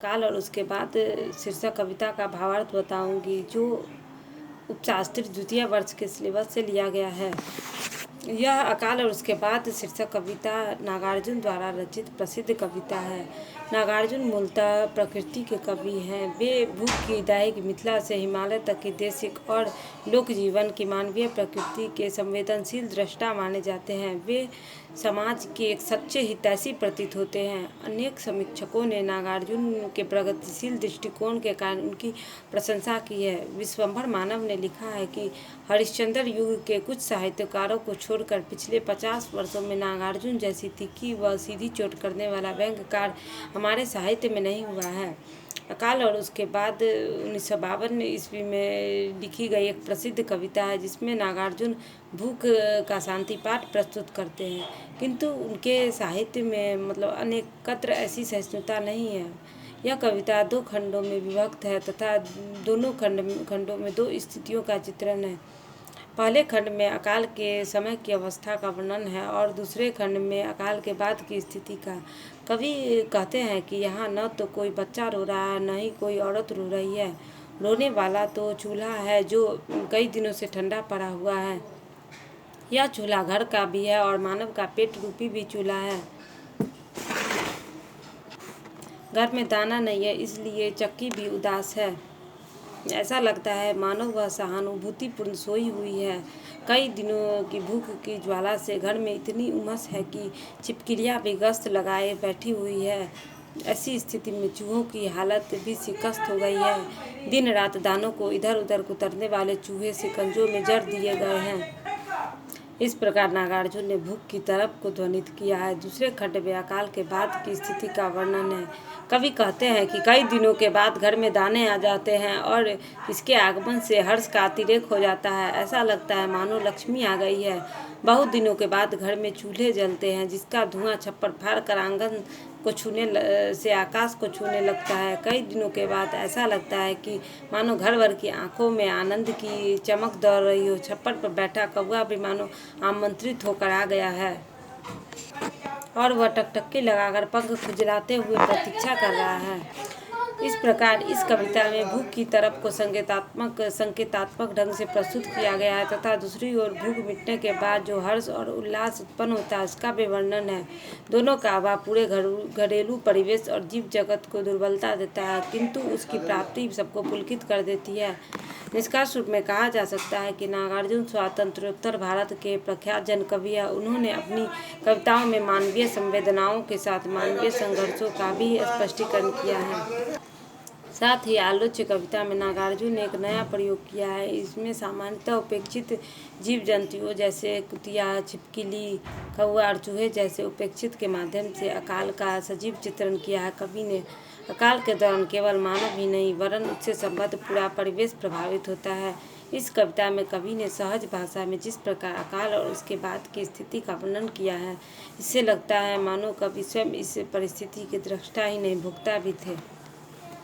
काल और उसके बाद शीर्षक कविता का भावार्थ बताऊंगी, जो उपशास्त्री द्वितीय वर्ष के सिलेबस से लिया गया है। यह अकाल और उसके बाद शीर्षक कविता नागार्जुन द्वारा रचित प्रसिद्ध कविता है। नागार्जुन मूलतः प्रकृति के कवि हैं। वे भूख की दाहिक मिथिला से हिमालय तक के देशिक और लोक जीवन की मानवीय प्रकृति के संवेदनशील दृष्टा माने जाते हैं। वे समाज के एक सच्चे हितैषी प्रतीत होते हैं। अनेक समीक्षकों ने नागार्जुन के प्रगतिशील दृष्टिकोण के कारण उनकी प्रशंसा की है। विश्वंभर मानव ने लिखा है कि हरिश्चंद्र युग के कुछ साहित्यकारों को छोड़कर पिछले 50 वर्षों में नागार्जुन जैसी तीखी व सीधी चोट करने वाला व्यंग्यकार हमारे साहित्य में नहीं हुआ है। अकाल और उसके बाद 1952 ईस्वी में लिखी गई एक प्रसिद्ध कविता है, जिसमें नागार्जुन भूख का शांति पाठ प्रस्तुत करते हैं, किंतु उनके साहित्य में अनेकत्र ऐसी सहिष्णुता नहीं है। यह कविता 2 खंडों में विभक्त है तथा दोनों खंडों में 2 स्थितियों का चित्रण है। पहले खंड में अकाल के समय की अवस्था का वर्णन है और दूसरे खंड में अकाल के बाद की स्थिति का। कवि कहते हैं कि यहाँ न तो कोई बच्चा रो रहा है, न ही कोई औरत रो रही है। रोने वाला तो चूल्हा है, जो कई दिनों से ठंडा पड़ा हुआ है। यह चूल्हा घर का भी है और मानव का पेट रूपी भी चूल्हा है। घर में दाना नहीं है, इसलिए चक्की भी उदास है। ऐसा लगता है मानो वह सहानुभूतिपूर्ण सोई हुई है। कई दिनों की भूख की ज्वाला से घर में इतनी उमस है कि छिपकलियाँ भी गश्त लगाए बैठी हुई है। ऐसी स्थिति में चूहों की हालत भी शिकस्त हो गई है। दिन रात दानों को इधर उधर कुतरने वाले चूहे शिकंजों में जड़ दिए गए हैं। इस प्रकार नागार्जुन ने भूख की तड़प को ध्वनित किया है। दूसरे खंड में अकाल के बाद की स्थिति का वर्णन है। कवि कहते हैं कि कई दिनों के बाद घर में दाने आ जाते हैं और इसके आगमन से हर्ष का अतिरेक हो जाता है। ऐसा लगता है मानो लक्ष्मी आ गई है। बहुत दिनों के बाद घर में चूल्हे जलते हैं, जिसका धुआं छप्पर फाड़ कर आंगन को छूने से आकाश को छूने लगता है। कई दिनों के बाद ऐसा लगता है कि मानो घर भर की आंखों में आनंद की चमक दौड़ रही हो। छप्पर पर बैठा कौवा भी मानो आमंत्रित होकर आ गया है और वह टकटकी लगाकर पंख खुजलाते हुए प्रतीक्षा कर रहा है। इस प्रकार इस कविता में भूख की तरफ को संकेतात्मक ढंग से प्रस्तुत किया गया है तथा दूसरी ओर भूख मिटने के बाद जो हर्ष और उल्लास उत्पन्न होता है, उसका भी वर्णन है। दोनों का अभाव पूरे घरेलू परिवेश और जीव जगत को दुर्बलता देता है, किंतु उसकी प्राप्ति सबको पुलकित कर देती है। निष्कर्ष रूप में कहा जा सकता है कि नागार्जुन स्वातंत्र्योत्तर भारत के प्रख्यात जन कवि है। उन्होंने अपनी कविताओं में मानवीय संवेदनाओं के साथ मानवीय संघर्षों का भी स्पष्टीकरण किया है। साथ ही आलोच्य कविता में नागार्जुन ने एक नया प्रयोग किया है। इसमें सामान्यतः उपेक्षित जीव जंतुओं जैसे कुतिया, छिपकली, कौवा और चूहे जैसे उपेक्षित के माध्यम से अकाल का सजीव चित्रण किया है। कवि ने अकाल के दौरान केवल मानव ही नहीं वरन उससे संबद्ध पूरा परिवेश प्रभावित होता है। इस कविता में कवि ने सहज भाषा में जिस प्रकार अकाल और उसके बाद की स्थिति का वर्णन किया है, इससे लगता है मानो कवि स्वयं इस परिस्थिति के दृष्टा ही नहीं भोक्ता भी थे।